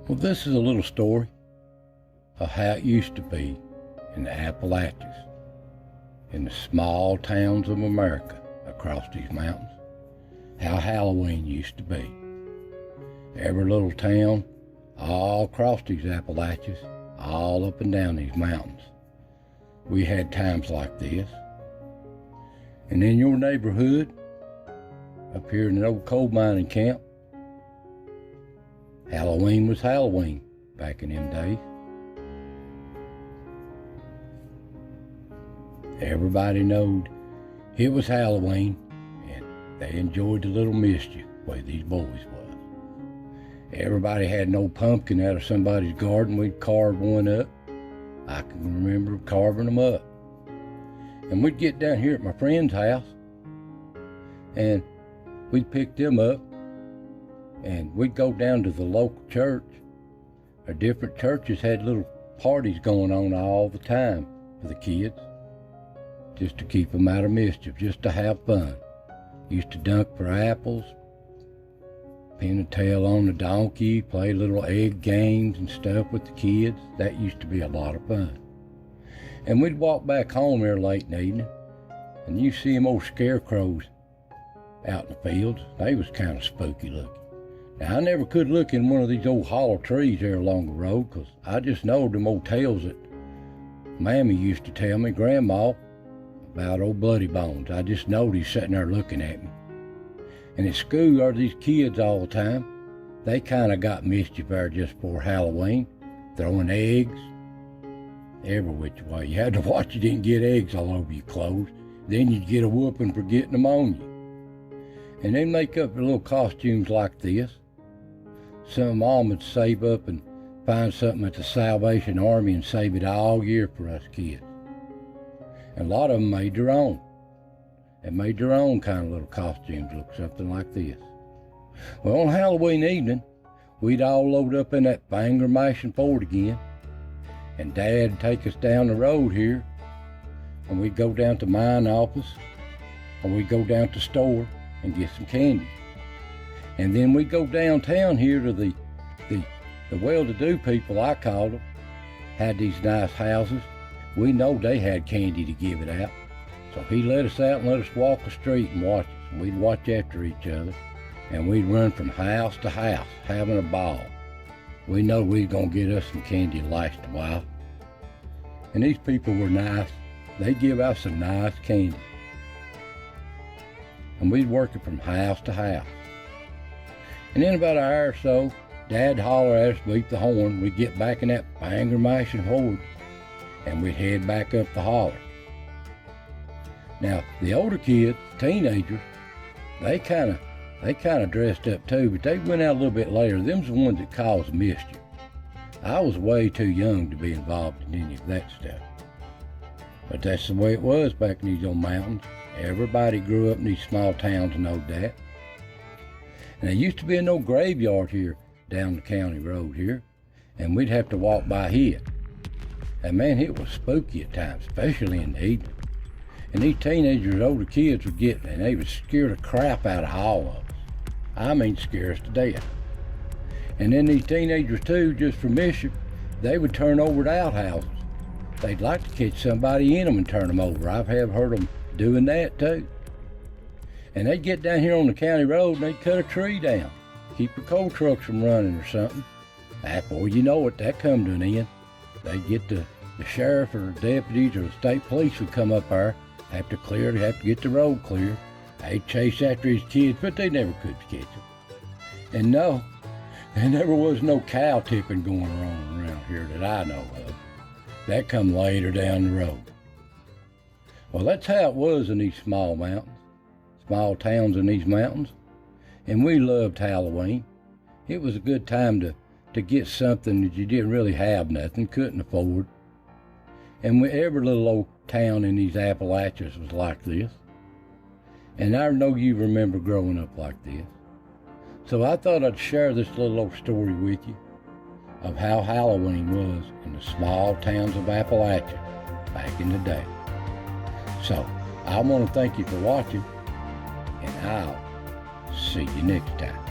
Well, this is a little story of how it used to be in the Appalachians, in the small towns of America across these mountains, how Halloween used to be. Every little town, all across these Appalachians, all up and down these mountains, we had times like this. And in your neighborhood, up here in an old coal mining camp, Halloween was Halloween back in them days. Everybody knowed it was Halloween, and they enjoyed the little mischief the way these boys was. Everybody had an old pumpkin out of somebody's garden. We'd carve one up. I can remember carving them up. And we'd get down here at my friend's house, and we'd pick them up, and we'd go down to the local church. Our different churches had little parties going on all the time for the kids, just to keep them out of mischief, just to have fun. Used to dunk for apples, pin a tail on the donkey, play little egg games and stuff with the kids. That used to be a lot of fun. And we'd walk back home there late in the evening, and you see them old scarecrows out in the fields. They was kind of spooky looking. Now, I never could look in one of these old hollow trees there along the road, 'cause I just know them old tales that Mammy used to tell me, Grandma, about old Bloody Bones. I just knowed he's sitting there looking at me. And at school, are these kids all the time, they kind of got mischief there just before Halloween, throwing eggs every which way. You had to watch you didn't get eggs all over your clothes. Then you'd get a whooping for getting them on you. And they'd make up little costumes like this. Some mom would save up and find something at the Salvation Army and save it all year for us kids. And a lot of them made their own. They made their own kind of little costumes look something like this. Well, on Halloween evening, we'd all load up in that finger mashing Ford again, and Dad'd take us down the road here, and we'd go down to mine office, or we'd go down to the store and get some candy. And then we'd go downtown here to the well-to-do people, I called them, had these nice houses. We know they had candy to give it out. So he let us out and let us walk the street and watch us. And we'd watch after each other, and we'd run from house to house, having a ball. We know we was gonna get us some candy to last a while. And these people were nice. They give us some nice candy. And we'd work it from house to house. And in about an hour or so, Dad'd holler at us, beep the horn. We'd get back in that finger mashing Ford, and we'd head back up the holler. Now, the older kids, teenagers, they kind of dressed up too, but they went out a little bit later. Them's the ones that caused mischief. I was way too young to be involved in any of that stuff. But that's the way it was back in these old mountains. Everybody grew up in these small towns and knowed that. And there used to be an old graveyard here down the county road here, and we'd have to walk by it. And man, it was spooky at times, especially in the evening. And these teenagers, older kids would get, and they would scare the crap out of all of us. I mean, scare us to death. And then these teenagers too, just for mischief, they would turn over the outhouses. They'd like to catch somebody in them and turn them over. I've heard them doing that too. And they'd get down here on the county road and they'd cut a tree down, keep the coal trucks from running or something. Before you know it, that come to an end. They'd get the sheriff or the deputies or the state police would come up there, have to get the road clear. They'd chase after his kids, but they never could catch them. And no, there never was no cow tipping going on around here that I know of. That come later down the road. Well, that's how it was in these small mountains, small towns in these mountains. And we loved Halloween. It was a good time to get something that you didn't really have nothing, couldn't afford. And every little old town in these Appalachians was like this. And I know you remember growing up like this. So I thought I'd share this little old story with you of how Halloween was in the small towns of Appalachia back in the day. So I want to thank you for watching, and I'll see you next time.